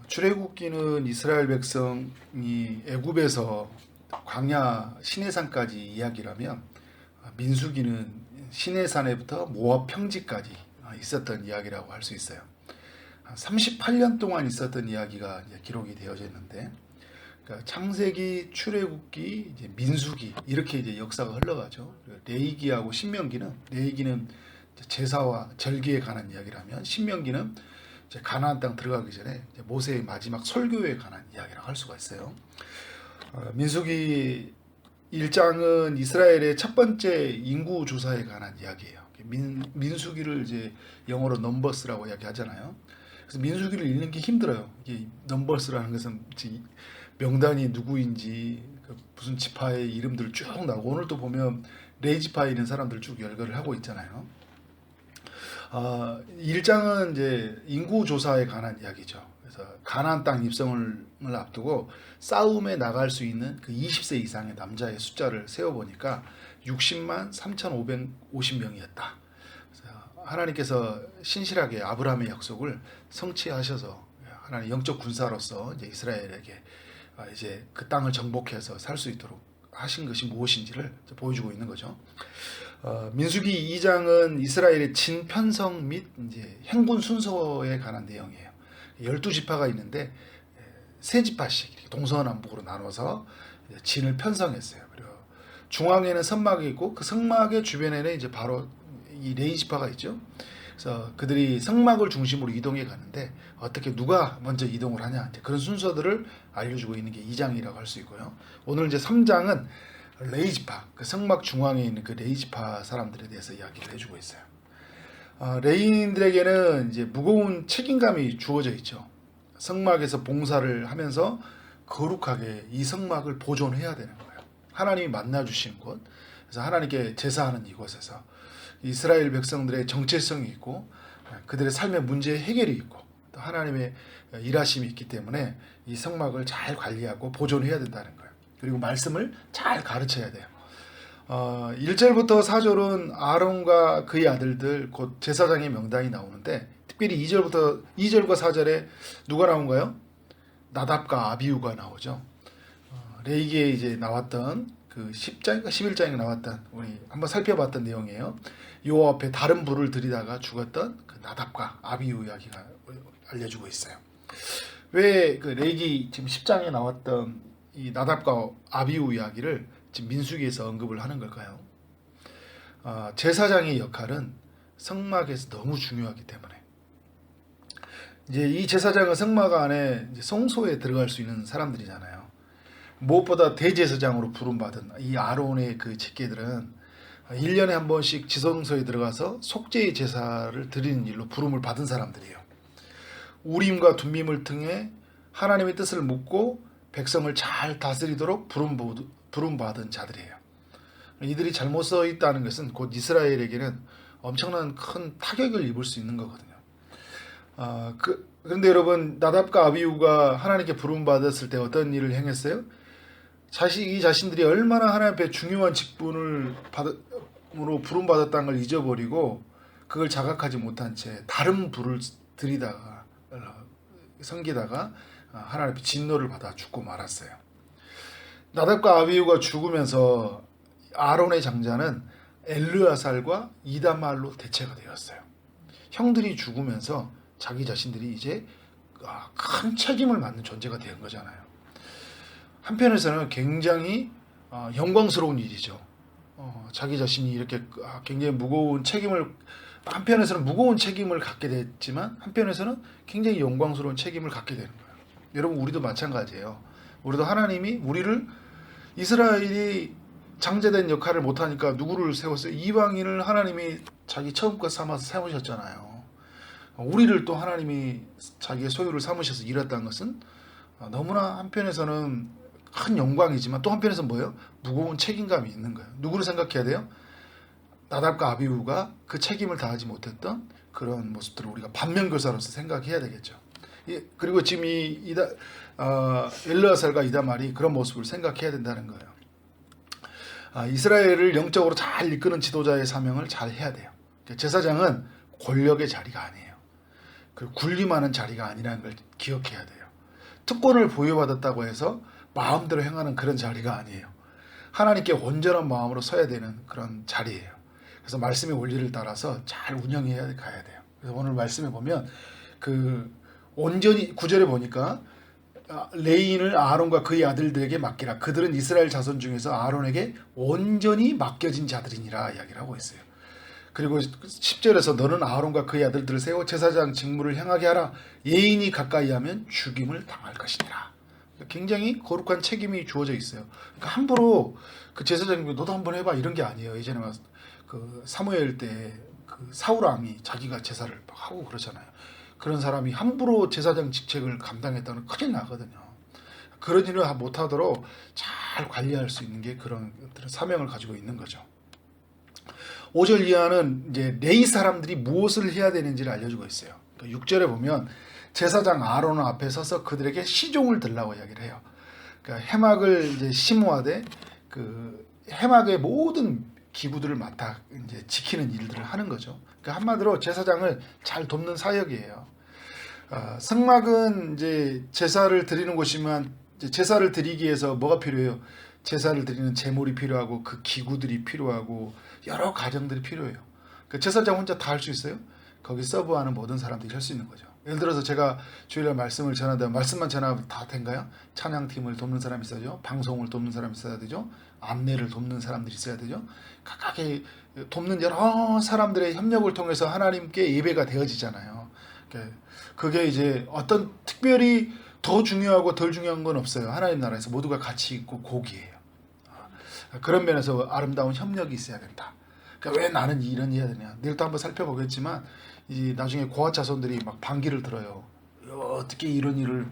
출애굽기는 이스라엘 백성이 애굽에서 광야 시내산까지 이야기라면 민수기는 시내산에부터 모압 평지까지 있었던 이야기라고 할 수 있어요. 38년 동안 있었던 이야기가 이제 기록이 되어져 있는데, 그러니까 창세기, 출애굽기, 이제 민수기 이렇게 이제 역사가 흘러가죠. 레위기하고 신명기는, 레위기는 제사와 절기에 관한 이야기라면, 신명기는 이제 가나안 땅 들어가기 전에 이제 모세의 마지막 설교에 관한 이야기라고 할 수가 있어요. 민수기 1장은 이스라엘의 첫 번째 인구 조사에 관한 이야기예요. 민수기를 이제 영어로 넘버스라고 이야기하잖아요. 그래서 민수기를 읽는 게 힘들어요. 이게 넘버스라는 것은 명단이 누구인지, 무슨 지파의 이름들 쭉 나오고, 오늘 또 보면 레이지파에 있는 사람들 쭉 열거를 하고 있잖아요. 1장은 이제 인구 조사에 관한 이야기죠. 그래서 가나안 땅 입성을 앞두고 싸움에 나갈 수 있는 그 20세 이상의 남자의 숫자를 세어보니까 60만 3,550명이었다. 하나님께서 신실하게 아브라함의 약속을 성취하셔서 하나님 영적 군사로서 이제 이스라엘에게 이제 그 땅을 정복해서 살 수 있도록 하신 것이 무엇인지를 보여주고 있는 거죠. 민수기 2장은 이스라엘의 진 편성 및 이제 행군 순서에 관한 내용이에요. 12지파가 있는데 세 지파씩 동서남북으로 나눠서 진을 편성했어요. 그리고 중앙에는 성막이 있고 그 성막의 주변에는 이제 바로 이 레이지파가 있죠. 그래서 그들이 성막을 중심으로 이동해 가는데 어떻게 누가 먼저 이동을 하냐, 그런 순서들을 알려주고 있는 게 2장이라고 할 수 있고요. 오늘 이제 3장은 레이지파, 그 성막 중앙에 있는 그 레이지파 사람들에 대해서 이야기를 해주고 있어요. 레위인들에게는 이제 무거운 책임감이 주어져 있죠. 성막에서 봉사를 하면서 거룩하게 이 성막을 보존해야 되는 거예요. 하나님이 만나주신 곳, 그래서 하나님께 제사하는 이곳에서 이스라엘 백성들의 정체성이 있고 그들의 삶의 문제 해결이 있고 또 하나님의 일하심이 있기 때문에 이 성막을 잘 관리하고 보존해야 된다는 거예요. 그리고 말씀을 잘 가르쳐야 돼요. 1절부터 4절은 아론과 그의 아들들 곧 제사장의 명단이 나오는데, 특별히 2절과 4절에 누가 나온가요? 나답과 아비후가 나오죠. 레위기에 이제 나왔던 그 10장인가 11장에 나왔던, 우리 한번 살펴봤던 내용이에요. 여호와 앞에 다른 불을 들이다가 죽었던 그 나답과 아비후 이야기가 알려주고 있어요. 왜 그 레위기 지금 10장에 나왔던 이 나답과 아비후 이야기를 지금 민수기에서 언급을 하는 걸까요? 제사장의 역할은 성막에서 너무 중요하기 때문에, 이제 이 제사장은 성막 안에 이제 성소에 들어갈 수 있는 사람들이잖아요. 무엇보다 대제사장으로 부름받은 이 아론의 그 직계들은 1년에 한 번씩 지성소에 들어가서 속죄의 제사를 드리는 일로 부름을 받은 사람들이에요. 우림과 둠밈을 통해 하나님의 뜻을 묻고 백성을 잘 다스리도록 부름받은 자들이에요. 이들이 잘못 서 있다는 것은 곧 이스라엘에게는 엄청난 큰 타격을 입을 수 있는 거거든요. 그런데 여러분, 나답과 아비후가 하나님께 부름받았을 때 어떤 일을 행했어요? 이 자신들이 얼마나 하나님 앞에 중요한 직분으로 부름받았다는 걸 잊어버리고 그걸 자각하지 못한 채 다른 불을 들이다가 섬기다가 하나님 앞에 진노를 받아 죽고 말았어요. 나답과 아비후가 죽으면서 아론의 장자는 엘르아살과 이다말로 대체가 되었어요. 형들이 죽으면서 자기 자신들이 이제 큰 책임을 맡는 존재가 된 거잖아요. 한편에서는 굉장히 영광스러운 일이죠. 자기 자신이 이렇게 굉장히 무거운 책임을, 한편에서는 무거운 책임을 갖게 됐지만 한편에서는 굉장히 영광스러운 책임을 갖게 되는 거예요. 여러분, 우리도 마찬가지예요. 우리도 하나님이 우리를, 이스라엘이 장제된 역할을 못하니까 누구를 세웠어요? 이방인을 하나님이 자기 처음껏 삼아서 세우셨잖아요. 우리를 또 하나님이 자기의 소유를 삼으셔서 일했다는 것은 너무나 한편에서는 큰 영광이지만 또 한편에서는 뭐예요? 무거운 책임감이 있는 거예요. 누구를 생각해야 돼요? 나답과 아비후가 그 책임을 다하지 못했던 그런 모습들을 우리가 반면교사로서 생각해야 되겠죠. 그리고 지금 엘르아살과 이다말이 그런 모습을 생각해야 된다는 거예요. 이스라엘을 영적으로 잘 이끄는 지도자의 사명을 잘 해야 돼요. 제사장은 권력의 자리가 아니에요. 그 군림하는 자리가 아니라는 걸 기억해야 돼요. 특권을 부여받았다고 해서 마음대로 행하는 그런 자리가 아니에요. 하나님께 온전한 마음으로 서야 되는 그런 자리예요. 그래서 말씀의 원리를 따라서 잘 운영해야 가야 돼요. 그래서 오늘 말씀에 보면 그 온전히 9절에 보니까 레인을 아론과 그의 아들들에게 맡기라. 그들은 이스라엘 자손 중에서 아론에게 온전히 맡겨진 자들이니라 이야기를 하고 있어요. 그리고 10절에서 너는 아론과 그의 아들들을 세워 제사장 직무를 행하게 하라. 예인이 가까이 하면 죽임을 당할 것이니라. 굉장히 거룩한 책임이 주어져 있어요. 그러니까 함부로 그 제사장님 너도 한번 해봐 이런 게 아니에요. 예전에 그 사무엘 때 그 사울 왕이 자기가 제사를 하고 그러잖아요. 그런 사람이 함부로 제사장 직책을 감당했다는 큰일 나거든요. 그런 일을 못하도록 잘 관리할 수 있는 게 그런 사명을 가지고 있는 거죠. 5절 이하는 이제 레위 사람들이 무엇을 해야 되는지를 알려주고 있어요. 그러니까 6절에 보면 제사장 아론 앞에 서서 그들에게 시종을 들라고 이야기를 해요. 그러니까 해막을 이제 심호하되 그 해막의 모든 기구들을 맡아 이제 지키는 일들을 하는 거죠. 그러니까 한마디로 제사장을 잘 돕는 사역이에요. 성막은 이제 제사를 드리는 곳이면 이제 제사를 드리기 위해서 뭐가 필요해요? 제사를 드리는 제물이 필요하고 그 기구들이 필요하고 여러 과정들이 필요해요. 그 제사장 혼자 다 할 수 있어요? 거기 서브하는 모든 사람들이 할 수 있는 거죠. 예를 들어서 제가 주일날 말씀을 전하다 말씀만 전하면 다 된가요? 찬양팀을 돕는 사람이 있어야죠. 방송을 돕는 사람이 있어야 되죠. 안내를 돕는 사람들이 있어야 되죠. 각각의 돕는 여러 사람들의 협력을 통해서 하나님께 예배가 되어지잖아요. 그게 이제 어떤 특별히 더 중요하고 덜 중요한 건 없어요. 하나님 나라에서 모두가 같이 있고 고기예요. 그런 면에서 아름다운 협력이 있어야 된다. 그러니까 왜 나는 이런 일을 해야 되냐. 내일 또 한번 살펴보겠지만 이 나중에 고아 자손들이 막 반기를 들어요. 어떻게 이런 일을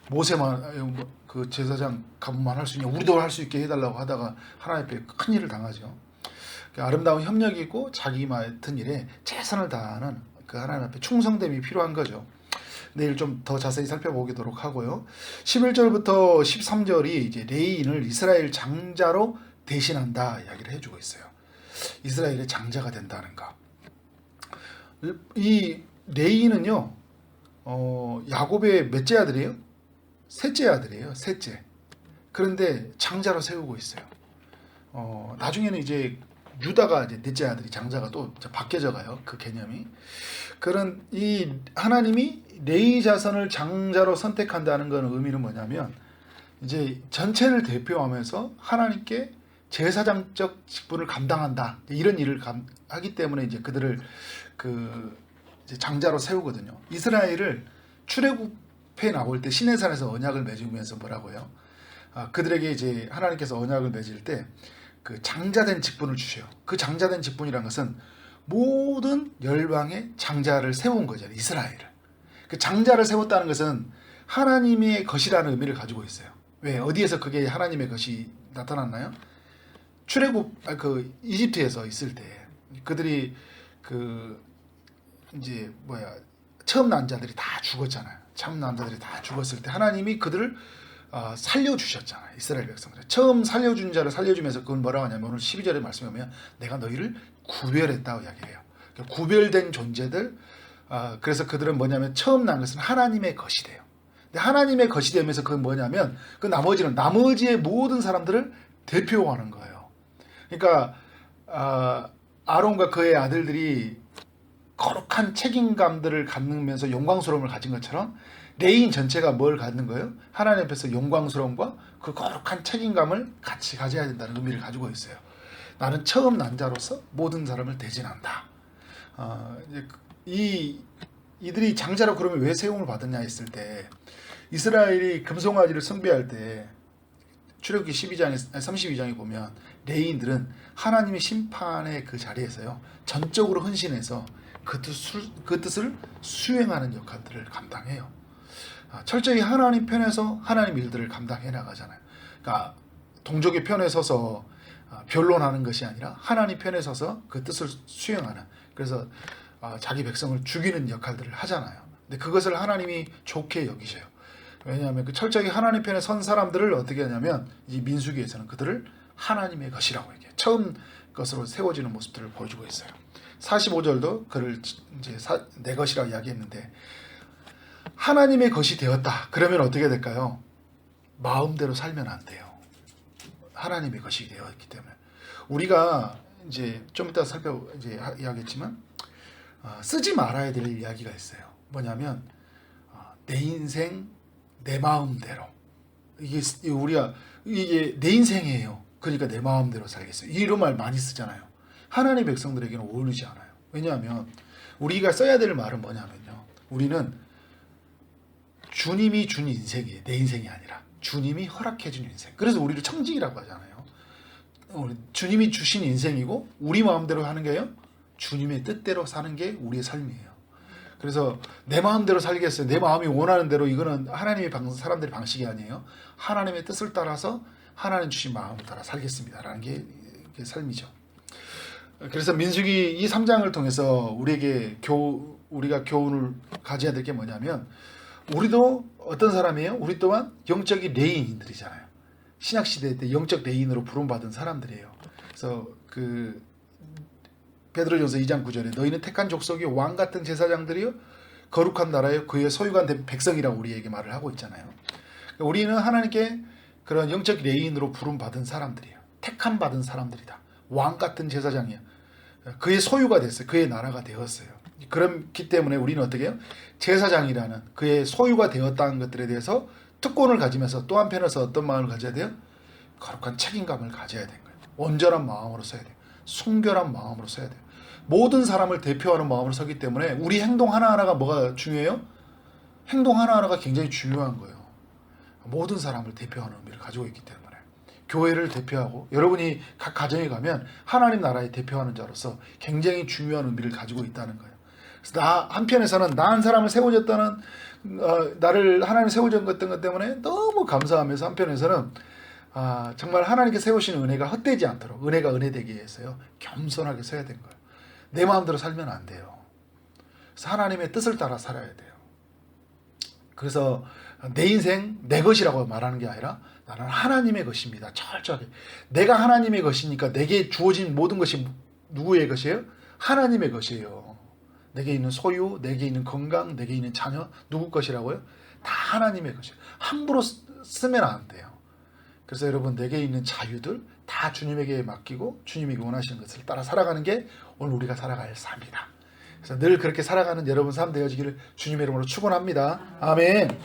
모세만 그 제사장 가문만 할 수 있냐. 우리도 할 수 있게 해달라고 하다가 하나님 앞에 큰 일을 당하죠. 그러니까 아름다운 협력이 있고 자기 맡은 일에 최선을 다하는 그 하나님 앞에 충성됨이 필요한 거죠. 내일 좀 더 자세히 살펴보도록 하고요. 11절부터 13절이 이제 레위인을 이스라엘 장자로 대신한다 이야기를 해주고 있어요. 이스라엘의 장자가 된다는 거. 이 레위인은요, 야곱의 몇째 아들이에요? 셋째 아들이에요. 셋째. 그런데 장자로 세우고 있어요. 나중에는 이제 유다가 이제 넷째 아들이 장자가 또 바뀌어져 가요. 그 개념이. 그런 이 하나님이 레위 자손을 장자로 선택한다는 건 의미는 뭐냐면 이제 전체를 대표하면서 하나님께 제사장적 직분을 감당한다 이런 일을 하기 때문에 이제 그들을 그 이제 장자로 세우거든요. 이스라엘을 출애굽에 나올 때 시내산에서 언약을 맺으면서 뭐라고요? 그들에게 이제 하나님께서 언약을 맺을 때 그 장자된 직분을 주셔요. 그 장자된 직분이란 것은 모든 열방의 장자를 세운 거잖아요. 이스라엘을. 그 장자를 세웠다는 것은 하나님의 것이라는 의미를 가지고 있어요. 왜? 어디에서 그게 하나님의 것이 나타났나요? 출애굽 그 이집트에서 있을 때 그들이 그 이제 처음 난 자들이 다 죽었잖아요. 처음 난 자들이 다 죽었을 때 하나님이 그들을 살려주셨잖아요. 이스라엘 백성들. 처음 살려준 자를 살려주면서 그건 뭐라고 하냐면 오늘 12절에 말씀에 보면 내가 너희를 구별했다고 이야기해요. 그러니까 구별된 존재들. 그래서 그들은 뭐냐면 처음 난 것은 하나님의 것이 돼요. 근데 하나님의 것이 되면서 그건 뭐냐면 그 나머지의 모든 사람들을 대표하는 거예요. 그러니까 아론과 그의 아들들이 거룩한 책임감들을 갖으면서 영광스러움을 가진 것처럼 레위인 전체가 뭘 갖는 거예요? 하나님 앞에서 영광스러움과 그 거룩한 책임감을 같이 가져야 된다는 의미를 가지고 있어요. 나는 처음 난 자로서 모든 사람을 대신한다. 이들이 장자로 그러면 왜 세움을 받았냐 했을 때 이스라엘이 금송아지를 숭배할 때 출애굽기 32장에 보면 레위인들은 하나님의 심판의 그 자리에서요 전적으로 헌신해서 그 뜻을 수행하는 역할들을 감당해요. 철저히 하나님 편에서 하나님 일들을 감당해 나가잖아요. 그러니까 동족의 편에 서서 변론하는 것이 아니라 하나님 편에 서서 그 뜻을 수행하는, 그래서 자기 백성을 죽이는 역할들을 하잖아요. 근데 그것을 하나님이 좋게 여기셔요. 왜냐하면 그 철저히 하나님 편에 선 사람들을 어떻게 하냐면 이 민수기에서는 그들을 하나님의 것이라고 얘기해요. 처음 것으로 세워지는 모습들을 보여주고 있어요. 45절도 그를 이제 내 것이라고 이야기했는데 하나님의 것이 되었다. 그러면 어떻게 될까요? 마음대로 살면 안 돼요. 하나님의 것이 되었기 때문에. 우리가 이제 좀 이따 이야기하겠지만 쓰지 말아야 될 이야기가 있어요. 뭐냐면 내 인생 내 마음대로. 이게 내 인생이에요. 그러니까 내 마음대로 살겠어요. 이런 말 많이 쓰잖아요. 하나님의 백성들에게는 어울리지 않아요. 왜냐하면 우리가 써야 될 말은 뭐냐면요. 우리는 주님이 준 인생이에요. 내 인생이 아니라 주님이 허락해 준 인생. 그래서 우리를 청직이라고 하잖아요. 주님이 주신 인생이고 우리 마음대로 하는 게요. 주님의 뜻대로 사는 게 우리의 삶이에요. 그래서 내 마음대로 살겠어요. 내 마음이 원하는 대로. 이거는 하나님의 사람들의 방식이 아니에요. 하나님의 뜻을 따라서 하나님 주신 마음을 따라 살겠습니다라는 게 삶이죠. 그래서 민수기 이 3장을 통해서 우리가 교훈을 가져야 될 게 뭐냐면, 우리도 어떤 사람이에요? 우리 또한 영적인 레인들이잖아요. 신약시대 때 영적 레인으로 부름받은 사람들이에요. 그래서 베드로전서 2장 9절에 너희는 택한 족속이 왕같은 제사장들이요 거룩한 나라요 그의 소유가 된 백성이라고 우리에게 말을 하고 있잖아요. 우리는 하나님께 그런 영적 레인으로 부름받은 사람들이에요. 택함 받은 사람들이다. 왕같은 제사장이야. 그의 소유가 됐어요. 그의 나라가 되었어요. 그렇기 때문에 우리는 어떻게 해요? 제사장이라는 그의 소유가 되었다는 것들에 대해서 특권을 가지면서 또 한편에서 어떤 마음을 가져야 돼요? 거룩한 책임감을 가져야 되는 거예요. 온전한 마음으로 써야 돼요. 순결한 마음으로 써야 돼요. 모든 사람을 대표하는 마음으로 서기 때문에 우리 행동 하나하나가 뭐가 중요해요? 행동 하나하나가 굉장히 중요한 거예요. 모든 사람을 대표하는 의미를 가지고 있기 때문에 교회를 대표하고 여러분이 각 가정에 가면 하나님 나라의 대표하는 자로서 굉장히 중요한 의미를 가지고 있다는 거예요. 그래서 한편에서는 나 한 사람을 세워줬다는 나를 하나님 세워줬던 것 때문에 너무 감사하면서, 한편에서는 정말 하나님께 세우시는 은혜가 헛되지 않도록 은혜가 은혜되게 해서요 겸손하게 서야 된 거예요. 내 마음대로 살면 안 돼요. 그래서 하나님의 뜻을 따라 살아야 돼요. 그래서 내 인생 내 것이라고 말하는 게 아니라 나는 하나님의 것입니다. 철저하게. 내가 하나님의 것이니까 내게 주어진 모든 것이 누구의 것이에요? 하나님의 것이에요. 내게 있는 소유, 내게 있는 건강, 내게 있는 자녀, 누구 것이라고요? 다 하나님의 것이에요. 함부로 쓰면 안 돼요. 그래서 여러분, 내게 있는 자유들 다 주님에게 맡기고 주님이 원하시는 것을 따라 살아가는 게 오늘 우리가 살아갈 삶이다. 그래서 늘 그렇게 살아가는 여러분 삶 되어지기를 주님의 이름으로 축원합니다. 아멘.